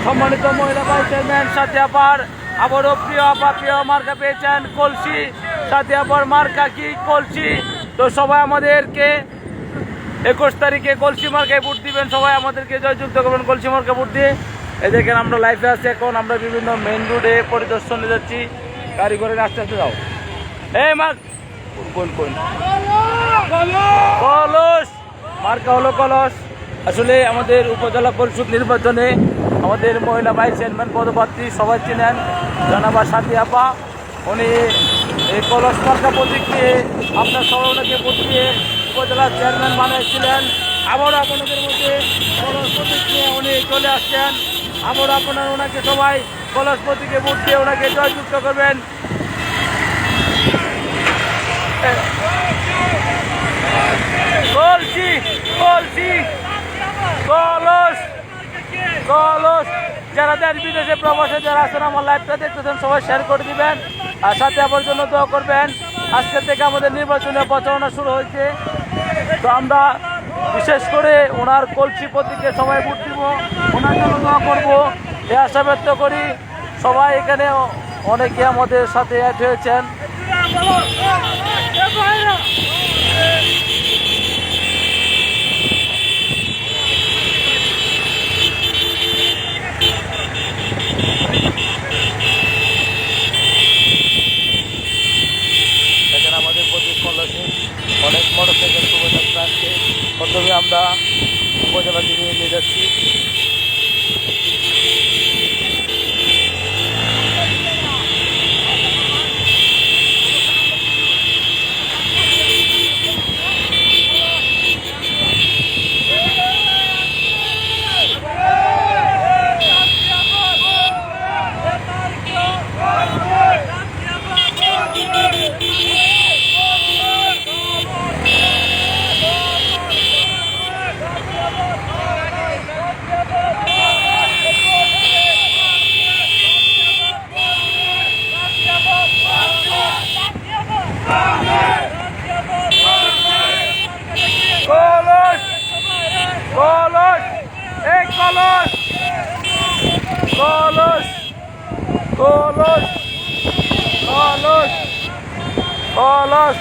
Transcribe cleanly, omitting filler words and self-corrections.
সম্মানিত মহিলা vice chairman সাথী আপার আবারও প্রিয় আপা প্রিয় মার্কা পেয়েছেন কলসি। সাথী আপার মার্কা কি কলসি। তো সবাই আমাদেরকে 21 তারিখে কলসি মার্কায় ভোট দিবেন। সবাই আমাদেরকে জয়যুক্ত করবেন কলসি মার্কা ভোট দিয়ে। এই দেখেন আমরা লাইভে আছি, এখন আমরা বিভিন্ন মেইন রোডে পরিদর্শনে যাচ্ছি। গাড়ি করে আস্তে আস্তে যাও। এই মার্ক কোন কোন কলস মার্কা হলো কলস। আসলে আমাদের উপজেলা পরিষদ নির্বাচনে আমাদের মহিলা ভাইস চেয়ারম্যান পদপ্রার্থী সবাই চিনেন জনাবা সাথী আপা। উনি এই কলস মার্কা প্রতীক নিয়ে আপনার সবাই ওনাকে ভোট দিয়ে উপজেলার চেয়ারম্যান বানিয়েছিলেন। আবারও আপনাদের মধ্যে কলস প্রতীক নিয়ে উনি চলে আসছেন। আবারও আপনারা ওনাকে সবাই কলস প্রতীকে ভোট দিয়ে ওনাকে জয়যুক্ত করবেন। কলসি কলসি কলস কলস। যারা দেশ বিদেশে প্রবাসে যারা আছেন আমার লাইভটা দেখতেছেন সবাই শেয়ার করে দিবেন আর সাথে আমার জন্য দোয়া করবেন। আজকে থেকে আমাদের নির্বাচনের প্রচারণা শুরু হয়েছে। তো আমরা বিশেষ করে ওনার কলসি প্রতীকে সবাই ভোট দিব, ওনার জন্য দোয়া করবো এ আশা ব্যক্ত করি। সবাই এখানে অনেকে আমাদের সাথে অ্যাড হয়েছেন। আমাদের প্রতি কলসে অনেক মোটরসাইকেল শোভাযাত্রা আসছে। প্রথমে আমরা উপজেলা দিকে নিয়ে যাচ্ছি। কলস কলস এই কলস কলস কলস কলস কলস।